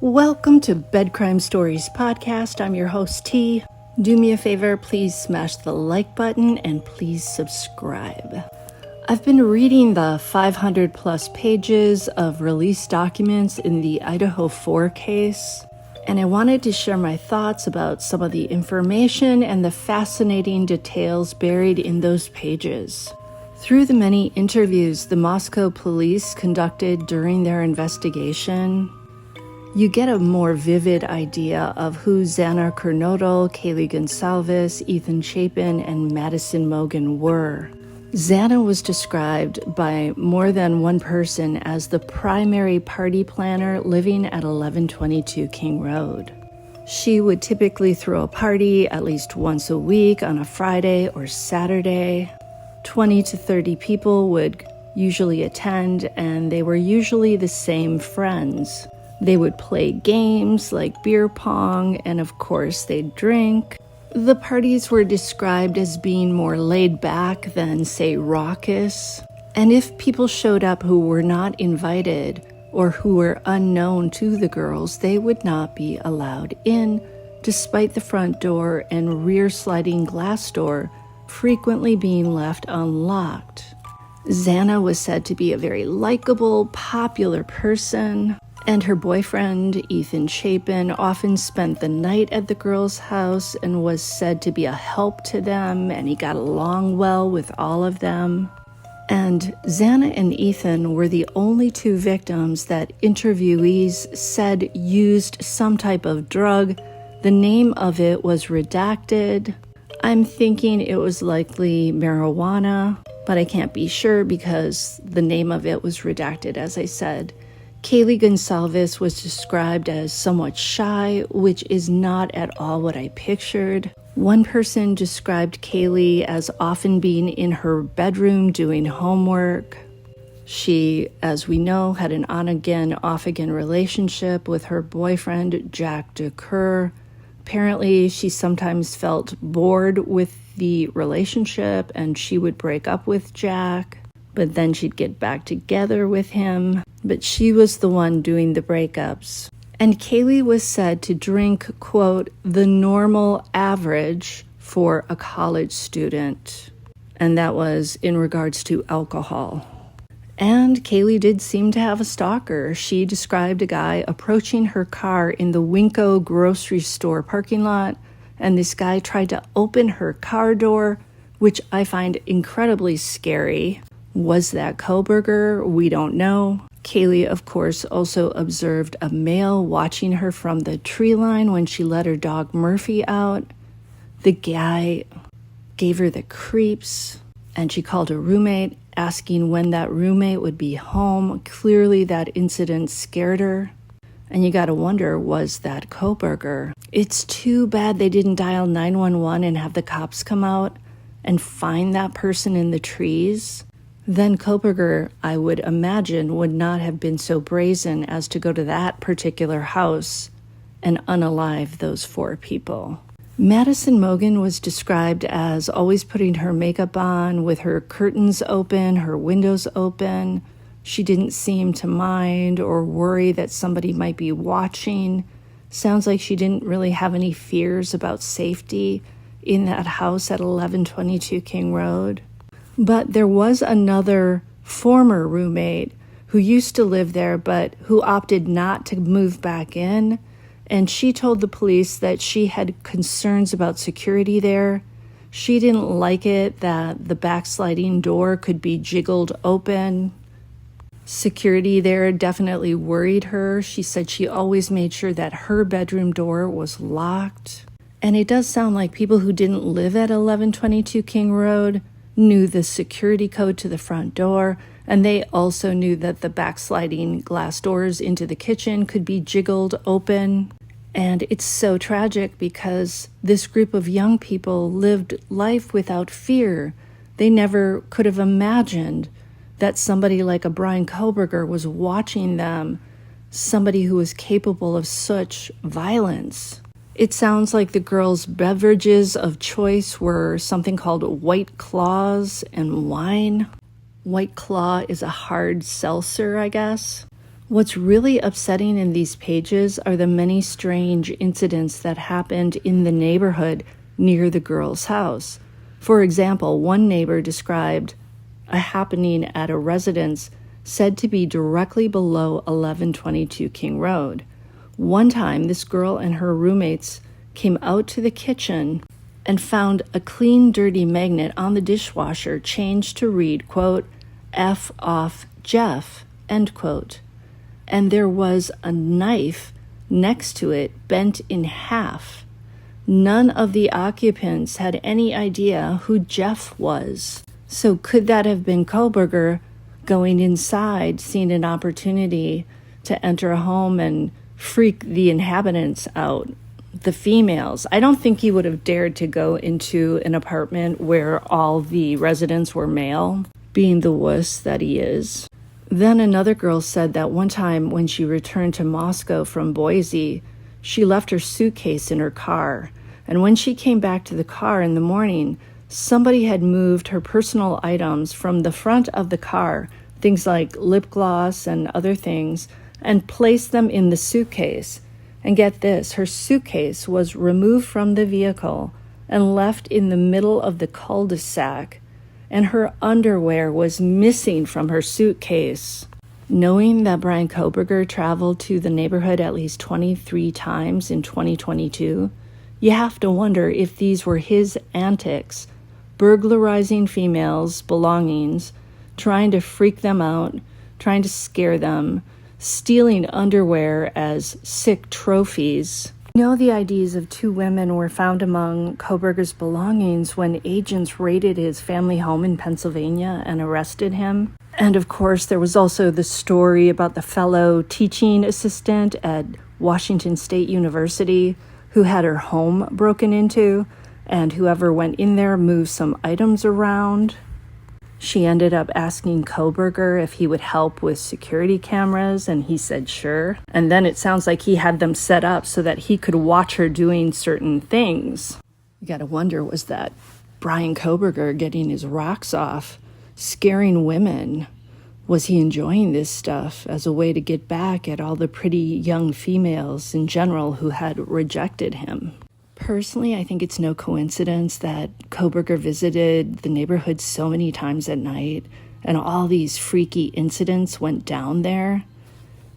Welcome to Bed Crime Stories podcast. I'm your host, T. Do me a favor, please smash the like button and please subscribe. I've been reading the 500 plus pages of release documents in the Idaho 4 case, and I wanted to share my thoughts about some of the information and the fascinating details buried in those pages. Through the many interviews the Moscow police conducted during their investigation, you get a more vivid idea of who Xana Kernodle, Kaylee Gonsalves, Ethan Chapin, and Madison Mogen were. Xana was described by more than one person as the primary party planner living at 1122 King Road. She would typically throw a party at least once a week on a Friday or Saturday. 20 to 30 people would usually attend, and they were usually the same friends. They would play games like beer pong, and of course they'd drink. The parties were described as being more laid back than, say, raucous. And if people showed up who were not invited or who were unknown to the girls, they would not be allowed in, despite the front door and rear sliding glass door frequently being left unlocked. Xana was said to be a very likable, popular person, and her boyfriend, Ethan Chapin, often spent the night at the girls' house and was said to be a help to them, and he got along well with all of them. And Xana and Ethan were the only two victims that interviewees said used some type of drug. The name of it was redacted. I'm thinking it was likely marijuana, but I can't be sure because the name of it was redacted, as I said. Kaylee Gonsalves was described as somewhat shy, which is not at all what I pictured. One person described Kaylee as often being in her bedroom doing homework. She, as we know, had an on-again, off-again relationship with her boyfriend, Jack DeCur. Apparently, she sometimes felt bored with the relationship and she would break up with Jack, but then she'd get back together with him. But she was the one doing the breakups. And Kaylee was said to drink, quote, the normal average for a college student. And that was in regards to alcohol. And Kaylee did seem to have a stalker. She described a guy approaching her car in the Winco grocery store parking lot, and this guy tried to open her car door, which I find incredibly scary. Was that Kohberger? We don't know. Kaylee, of course, also observed a male watching her from the tree line when she let her dog Murphy out. The guy gave her the creeps, and she called her roommate, asking when that roommate would be home. Clearly, that incident scared her. And you gotta wonder, was that Kohberger? It's too bad they didn't dial 911 and have the cops come out and find that person in the trees. Then Kohberger, I would imagine, would not have been so brazen as to go to that particular house and unalive those 4 people. Madison Mogen was described as always putting her makeup on with her curtains open, her windows open. She didn't seem to mind or worry that somebody might be watching. Sounds like she didn't really have any fears about safety in that house at 1122 King Road. But there was another former roommate who used to live there but who opted not to move back in, and she told the police that she had concerns about security there. She didn't like it that the backsliding door could be jiggled open. Security there definitely worried her. She said she always made sure that her bedroom door was locked. And it does sound like people who didn't live at 1122 King Road knew the security code to the front door, and they also knew that the backsliding glass doors into the kitchen could be jiggled open. And it's so tragic because this group of young people lived life without fear. They never could have imagined that somebody like a Bryan Kohberger was watching them, somebody who was capable of such violence. It sounds like the girls' beverages of choice were something called White Claws and wine. White Claw is a hard seltzer, I guess. What's really upsetting in these pages are the many strange incidents that happened in the neighborhood near the girl's house. For example, one neighbor described a happening at a residence said to be directly below 1122 King Road. One time, this girl and her roommates came out to the kitchen and found a clean, dirty magnet on the dishwasher changed to read, quote, F off Jeff, end quote. And there was a knife next to it bent in half. None of the occupants had any idea who Jeff was. So could that have been Kohberger going inside, seeing an opportunity to enter a home and freak the inhabitants out, the females? I don't think he would have dared to go into an apartment where all the residents were male, being the wuss that he is. Then another girl said that one time when she returned to Moscow from Boise, she left her suitcase in her car. And when she came back to the car in the morning, somebody had moved her personal items from the front of the car, things like lip gloss and other things, and placed them in the suitcase. And get this, her suitcase was removed from the vehicle and left in the middle of the cul-de-sac, and her underwear was missing from her suitcase. Knowing that Bryan Kohberger traveled to the neighborhood at least 23 times in 2022, you have to wonder if these were his antics, burglarizing females' belongings, trying to freak them out, trying to scare them, stealing underwear as sick trophies. You know, the IDs of 2 women were found among Kohberger's belongings when agents raided his family home in Pennsylvania and arrested him. And of course, there was also the story about the fellow teaching assistant at Washington State University who had her home broken into, and whoever went in there moved some items around. She ended up asking Kohberger if he would help with security cameras, and he said sure. And then it sounds like he had them set up so that he could watch her doing certain things. You gotta wonder, was that Bryan Kohberger getting his rocks off, scaring women? Was he enjoying this stuff as a way to get back at all the pretty young females in general who had rejected him? Personally, I think it's no coincidence that Kohberger visited the neighborhood so many times at night, and all these freaky incidents went down there,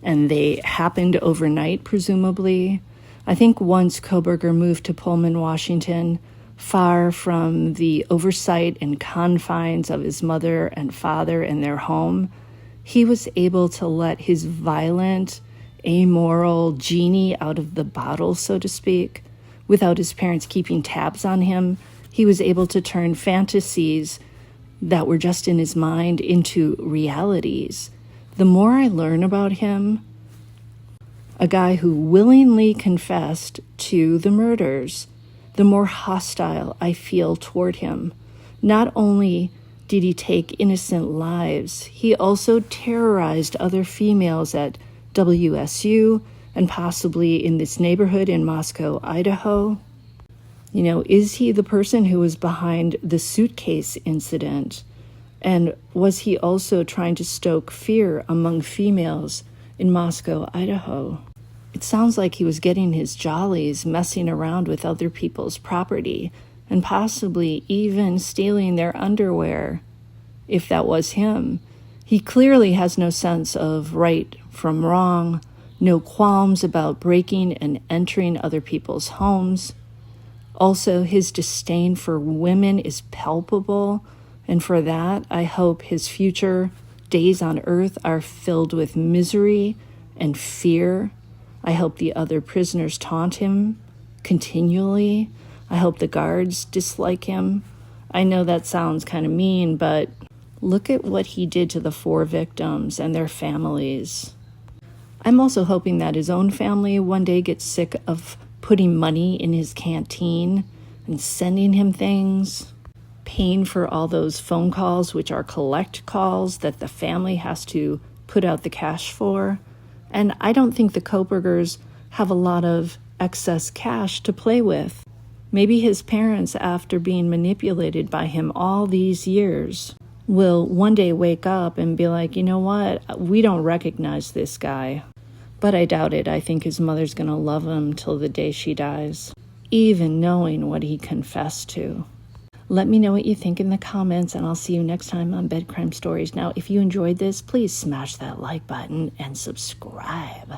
and they happened overnight, presumably. I think once Kohberger moved to Pullman, Washington, far from the oversight and confines of his mother and father and their home, he was able to let his violent, amoral genie out of the bottle, so to speak. Without his parents keeping tabs on him, he was able to turn fantasies that were just in his mind into realities. The more I learn about him, a guy who willingly confessed to the murders, the more hostile I feel toward him. Not only did he take innocent lives, he also terrorized other females at WSU and possibly in this neighborhood in Moscow, Idaho. You know, is he the person who was behind the suitcase incident? And was he also trying to stoke fear among females in Moscow, Idaho? It sounds like he was getting his jollies messing around with other people's property and possibly even stealing their underwear, if that was him. He clearly has no sense of right from wrong, no qualms about breaking and entering other people's homes. Also, his disdain for women is palpable, and for that, I hope his future days on earth are filled with misery and fear. I hope the other prisoners taunt him continually. I hope the guards dislike him. I know that sounds kind of mean, but look at what he did to the 4 victims and their families. I'm also hoping that his own family one day gets sick of putting money in his canteen and sending him things, paying for all those phone calls, which are collect calls that the family has to put out the cash for. And I don't think the Kohbergers have a lot of excess cash to play with. Maybe his parents, after being manipulated by him all these years, will one day wake up and be like, you know what, we don't recognize this guy. But I doubt it. I think his mother's going to love him till the day she dies, even knowing what he confessed to. Let me know what you think in the comments, and I'll see you next time on Bed Crime Stories. Now, if you enjoyed this, please smash that like button and subscribe.